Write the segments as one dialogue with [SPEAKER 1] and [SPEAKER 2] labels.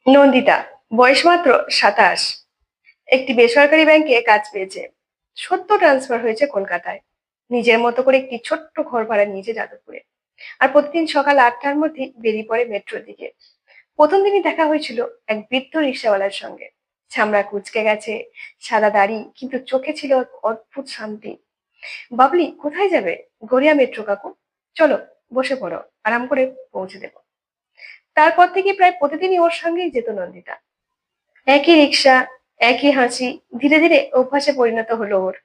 [SPEAKER 1] নন্দিতা, বয়স মাত্র 27, একটি বেসরকারি ব্যাংকে কাজ পেয়েছে। সদ্য ট্রান্সফার হয়েছে কলকাতায়। নিজের মতো করে একটি ছোট্ট ঘর ভাড়া নিয়েছে যাদবপুরে। আর প্রতিদিন সকাল 8টার মধ্যে বেরিয়ে পড়ে মেট্রোর দিকে। প্রথম দিনই দেখা হয়েছিল এক বৃদ্ধ রিক্সাওয়ালার সঙ্গে। চামড়া কুঁচকে গেছে, সাদা দাড়ি, কিন্তু চোখে ছিল এক অদ্ভুত শান্তি। বাবলি, কোথায় যাবে? গড়িয়া মেট্রো কাকু। চলো, বসে পড়ো, আরাম করে পৌঁছে দেবো। তারপর থেকে প্রায় প্রতিদিনই ওর সঙ্গেই যেত নন্দিতা। একই রিক্সা, একই হাসি, ধীরে ধীরে অভ্যাসে পরিণত হলো ওর।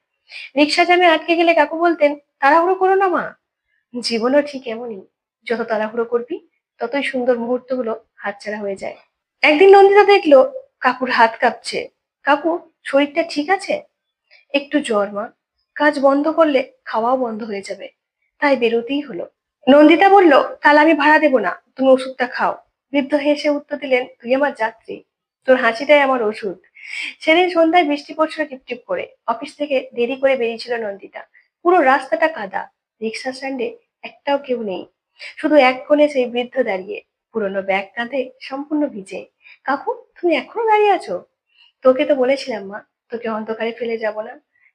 [SPEAKER 1] রিক্সা জ্যামে আটকে গেলে কাকু বলতেন, তাড়াহুড়ো করো না মা। জীবনও ঠিক এমনই, যত তাড়াহুড়ো করবি ততই সুন্দর মুহূর্তগুলো হাতছাড়া হয়ে যায়। একদিন নন্দিতা দেখলো কাকুর হাত কাঁপছে। কাকু, শরীরটা ঠিক আছে? একটু জ্বর মা, কাজ বন্ধ করলে খাওয়াও বন্ধ হয়ে যাবে, তাই বেরোতেই হলো। নন্দিতা বলল, কাল আমি ভাড়া দেবো না, তুমি ওষুধটা খাও। বৃদ্ধ হেসে উত্তর দিলেন, তুই আমার যাত্রী, তোর হাসিটাই আমার ওষুধ। সেদিন সন্ধ্যায় বৃষ্টি পড়ছিল টিপটিপ করে। অফিস থেকে দেরি করে বেরিয়েছিল নন্দিতা। পুরো রাস্তাটা কাদা। রিক্সা স্ট্যান্ডে একটাও কেউ নেই, শুধু এক কোণে সেই বৃদ্ধ দাঁড়িয়ে, পুরোনো ব্যাগ কাঁধে, সম্পূর্ণ ভিজে। কাকু, তুমি এখনো দাঁড়িয়ে আছো? তোকে তো বলেছিলাম মা, তোকে অন্ধকারে ফেলে যাব না।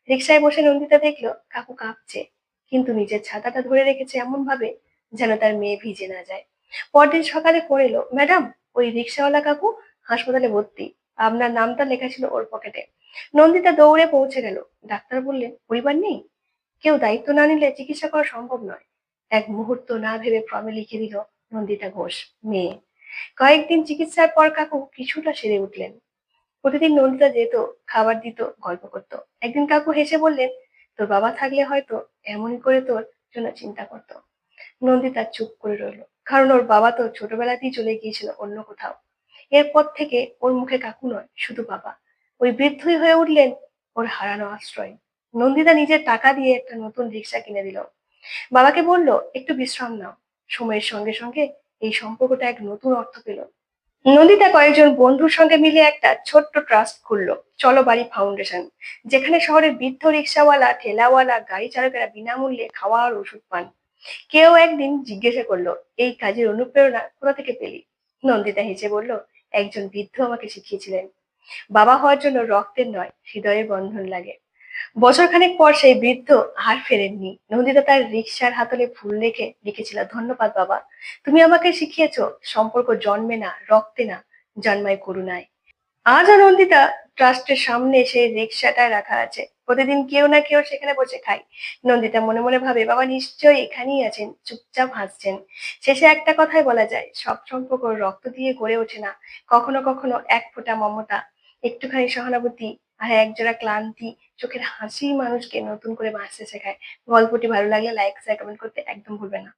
[SPEAKER 1] রিক্সায় বসে নন্দিতা দেখলো কাকু কাঁপছে, কিন্তু নিজের ছাতাটা ধরে রেখেছে এমন ভাবে যেন তার মেয়ে ভিজে না যায়। পরদিন সকালে পড়ে এলো, ম্যাডাম, ওই রিক্সাওয়ালা কাকু হাসপাতালে ভর্তি, আপনার নামটা লেখা ছিল ওর পকেটে। নন্দিতা দৌড়ে পৌঁছে গেল। ডাক্তার বললেন, পরিবার নেই, কেউ দায়িত্ব না নিলে চিকিৎসা করা সম্ভব নয়। এক মুহূর্ত না ভেবে ফর্মে লিখে দিল, নন্দিতা ঘোষ, মেয়ে। কয়েকদিন চিকিৎসার পর কাকু কিছুটা সেরে উঠলেন। প্রতিদিন নন্দিতা যেত, খাবার দিত, গল্প করতো। একদিন কাকু হেসে বললেন, তোর বাবা থাকলে হয়তো এমনই করে তোর জন্য চিন্তা করতো। নন্দিতা চুপ করে রইল, কারণ ওর বাবা তো ছোটবেলাতেই চলে গিয়েছিল অন্য কোথাও। এরপর থেকে ওর মুখে কাকু নয়, শুধু বাবা। ওই বৃদ্ধই হয়ে উঠলেন ওর হারানো আশ্রয়। নন্দিতা নিজের টাকা দিয়ে একটা নতুন রিক্সা কিনে দিল। বাবাকে বলল, একটু বিশ্রাম নাও। সময়ের সঙ্গে সঙ্গে এই সম্পর্কটা এক নতুন অর্থ পেল। নন্দিতা কয়েকজন বন্ধুর সঙ্গে মিলে একটা ছোট্ট ট্রাস্ট খুললো, চলো বাড়ি ফাউন্ডেশন, যেখানে শহরের বৃদ্ধ রিক্সাওয়ালা, ঠেলাওয়ালা, গাড়ি চালকেরা বিনামূল্যে খাওয়া আর ওষুধ পান। কেউ একদিন জিজ্ঞাসা করলো, এই কাজের অনুপ্রেরণা কোথা থেকে পেলি? নন্দিতা হেসে বলল, একজন বৃদ্ধ আমাকে শিখিয়েছিলেন, বাবা হওয়ার জন্য রক্তের নয়, হৃদয়ের বন্ধন লাগে। বছরখানেক পর সেই বৃদ্ধ আর ফেরেননি। নন্দিতা তার রিকশার হাতলে ফুল রেখে লিখেছিল, ধন্যবাদ বাবা, তুমি আমাকে শিখিয়েছো সম্পর্ক জন্মে না রক্তে না, জন্মায় করুণায়। আজও নন্দিতা ট্রাস্টের সামনে সেই রিক্সাটায় রাখা আছে। প্রতিদিন কেউ না কেউ সেখানে বসে খায়। নন্দিতা মনে মনে ভাবে, বাবা নিশ্চয়ই এখানেই আছেন, চুপচাপ হাসছেন। শেষে একটা কথাই বলা যায়, সব সম্পর্ক রক্ত দিয়ে গড়ে ওঠে না, কখনো কখনো এক ফোঁটা মমতা, একটুখানি সহানুভূতি, আর একজোড়া ক্লান্তি চোখের হাসি মানুষকে নতুন করে বাঁচতে শেখায়। গল্পটি ভালো লাগলে লাইক শেয়ার কমেন্ট করতে একদম ভুলবে না।